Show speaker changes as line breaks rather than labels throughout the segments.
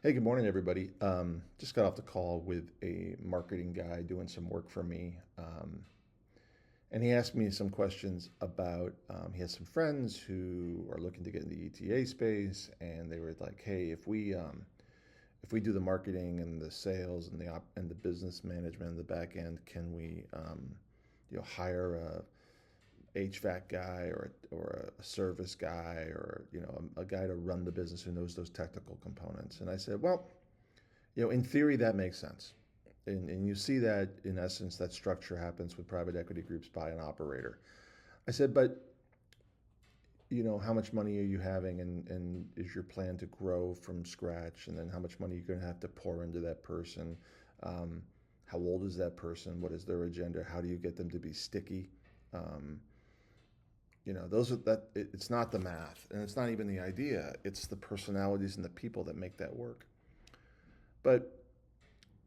Hey, good morning, everybody. Just got off the call with a marketing guy doing some work for me. And he asked me some questions about, he has some friends who are looking to get in the ETA space. And they were like, hey, if we do the marketing and the sales and the business management and the back end, can we, hire a HVAC guy or a service guy or a guy to run the business who knows those technical components? And I said, well, in theory that makes sense, and you see that in essence that structure happens with private equity groups by an operator. I said, but how much money are you having, and is your plan to grow from scratch, and then how much money you're going to have to pour into that person? Um, how old is that person? What is their agenda? How do you get them to be sticky? Um, those are it's not the math, and it's not even the idea. It's the personalities and the people that make that work. But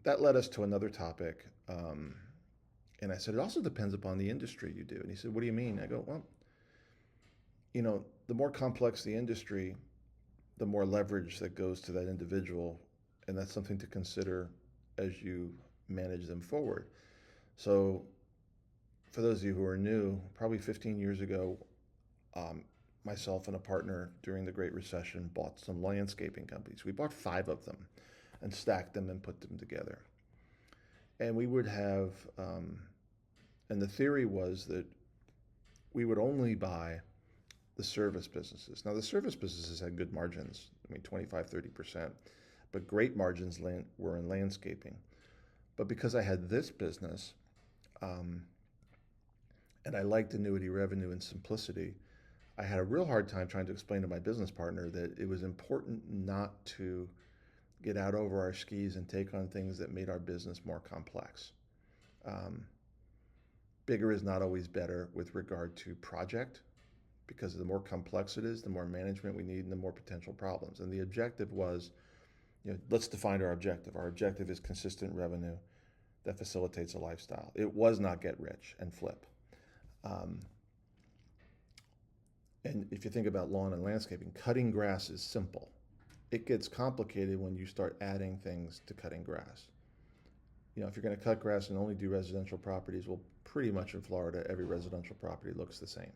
that led us to another topic. And I said, it also depends upon the industry you do. And he said, what do you mean? I go, well, the more complex the industry, the more leverage that goes to that individual. And that's something to consider as you manage them forward. So, for those of you who are new, probably 15 years ago, um, myself and a partner during the Great Recession bought some landscaping companies. We bought 5 of them and stacked them and put them together. And we would have, and the theory was that we would only buy the service businesses. Now, the service businesses had good margins, 25, 30%, but great margins were in landscaping. But because I had this business, um, and I liked annuity revenue and simplicity, I had a real hard time trying to explain to my business partner that it was important not to get out over our skis and take on things that made our business more complex. Um, Bigger is not always better with regard to project, because the more complex it is, the more management we need and the more potential problems. And the objective was, let's define our objective. Our objective is consistent revenue that facilitates a lifestyle. It was not get rich and flip. Um, and if you think about lawn and landscaping, cutting grass is simple. It gets complicated when you start adding things to cutting grass. If you're going to cut grass and only do residential properties, well, pretty much in Florida, every residential property looks the same.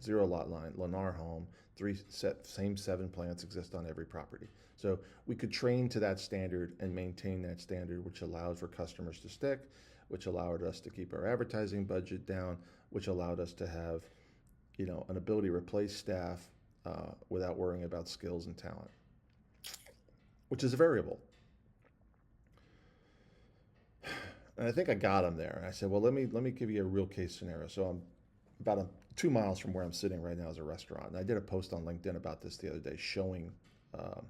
Zero lot line, Lennar home, same 7 plants exist on every property. So we could train to that standard and maintain that standard, which allowed for customers to stick, which allowed us to keep our advertising budget down, which allowed us to have, an ability to replace staff without worrying about skills and talent, which is a variable. And I think I got him there. And I said, well, let me give you a real case scenario. So I'm about 2 miles from where I'm sitting right now is a restaurant. And I did a post on LinkedIn about this the other day, showing uh,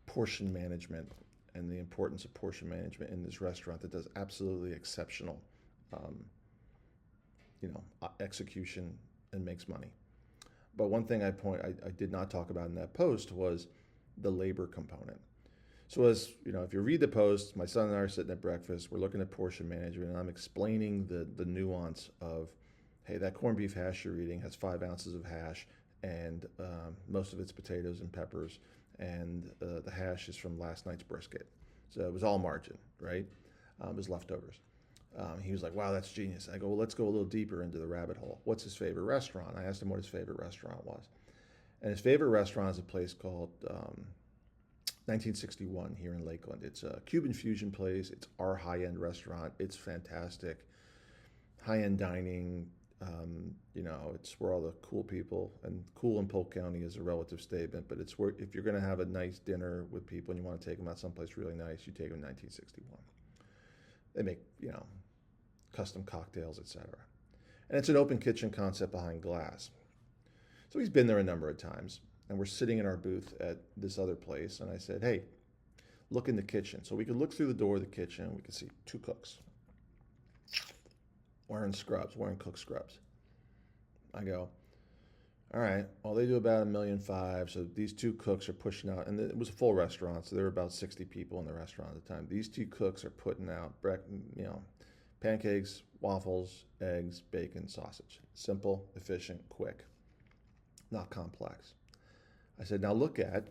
portion management and the importance of portion management in this restaurant that does absolutely exceptional, um, execution and makes money. But one thing I did not talk about in that post was the labor component. So as if you read the post, my son and I are sitting at breakfast. We're looking at portion management, and I'm explaining the nuance of, hey, that corned beef hash you're eating has 5 ounces of hash, and most of it's potatoes and peppers, and the hash is from last night's brisket. So it was all margin, right? It was leftovers. He was like, wow, that's genius. I go, well, let's go a little deeper into the rabbit hole. What's his favorite restaurant? I asked him what his favorite restaurant was. And his favorite restaurant is a place called 1961 here in Lakeland. It's a Cuban fusion place. It's our high-end restaurant. It's fantastic. High-end dining. It's where all the cool people, and cool in Polk County is a relative statement, but it's where, if you're going to have a nice dinner with people and you want to take them out someplace really nice, you take them to 1961. They make, custom cocktails, etc. And it's an open kitchen concept behind glass. So he's been there a number of times, and we're sitting in our booth at this other place, and I said, hey, look in the kitchen. So we could look through the door of the kitchen, we could see 2 cooks wearing cook scrubs. I go, all right, well, they do about $1.5 million, so these 2 cooks are pushing out, and it was a full restaurant, so there were about 60 people in the restaurant at the time. These 2 cooks are putting out, pancakes, waffles, eggs, bacon, sausage. Simple, efficient, quick, not complex. I said, now look at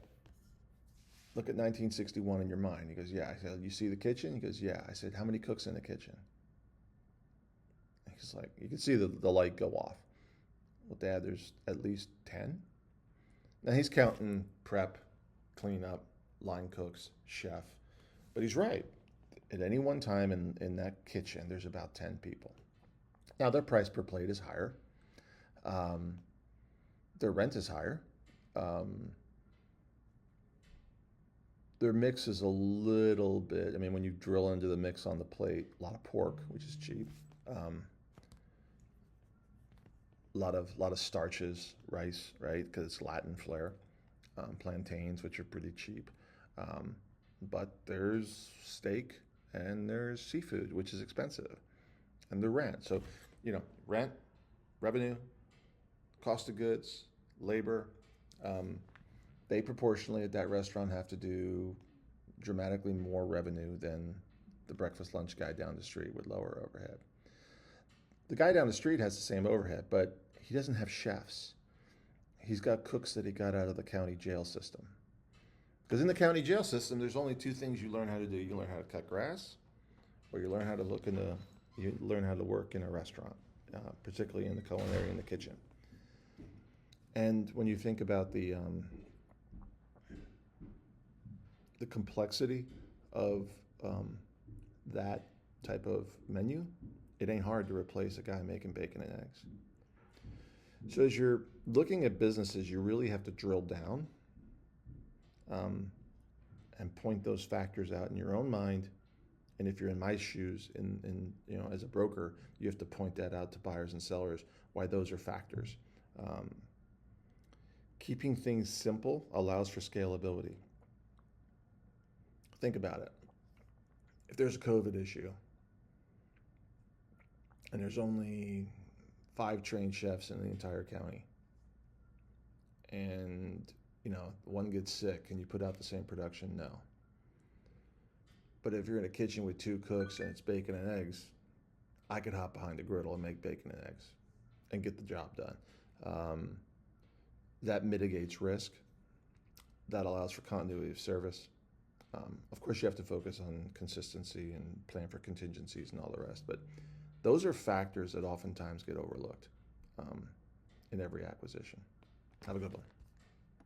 look at 1961 in your mind. He goes, yeah. I said, you see the kitchen? He goes, yeah. I said, how many cooks in the kitchen? He's like, you can see the light go off. Well, Dad, there's at least 10. Now he's counting prep, cleanup, line cooks, chef. But he's right. At any one time in that kitchen, there's about 10 people. Now their price per plate is higher. Their rent is higher. Their mix is a little bit, I mean, when you drill into the mix on the plate, a lot of pork, which is cheap. A lot of starches, rice, right? Because it's Latin flair. Plantains, which are pretty cheap. But there's steak and there's seafood, which is expensive, and the rent. So, rent, revenue, cost of goods, labor. They proportionally at that restaurant have to do dramatically more revenue than the breakfast lunch guy down the street with lower overhead. The guy down the street has the same overhead, but he doesn't have chefs. He's got cooks that he got out of the county jail system. Because in the county jail system, there's only two things you learn how to do. You learn how to cut grass, or you learn how to work in a restaurant, particularly in the culinary in the kitchen. And when you think about the complexity of that type of menu, it ain't hard to replace a guy making bacon and eggs. So as you're looking at businesses, you really have to drill down and point those factors out in your own mind. And if you're in my shoes, as a broker, you have to point that out to buyers and sellers, why those are factors. Keeping things simple allows for scalability. Think about it. If there's a COVID issue and there's only 5 trained chefs in the entire county, and one gets sick, and you put out the same production? No. But if you're in a kitchen with 2 cooks and it's bacon and eggs, I could hop behind a griddle and make bacon and eggs and get the job done. That mitigates risk. That allows for continuity of service. Of course, you have to focus on consistency and plan for contingencies and all the rest, but those are factors that oftentimes get overlooked in every acquisition. Have a good one.